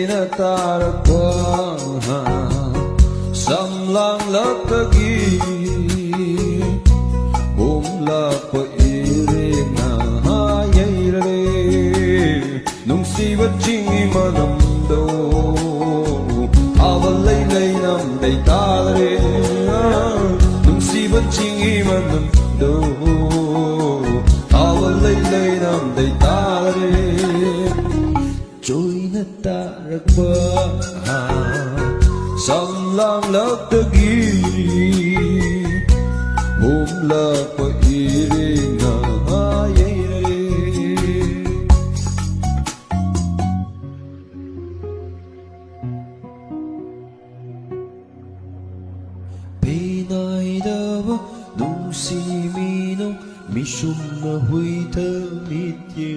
na tarakwa samlang latagi umla pa iring na hayay rare nung siwa chingi manam do avalay lay nam day talare nung siwa chingi manam do avalay lay nam day talare trôi na tarakwa samlang latagi umla pa iring na hayay rare Pinay dawa nung si Minong Mishum na huy thơ mít ye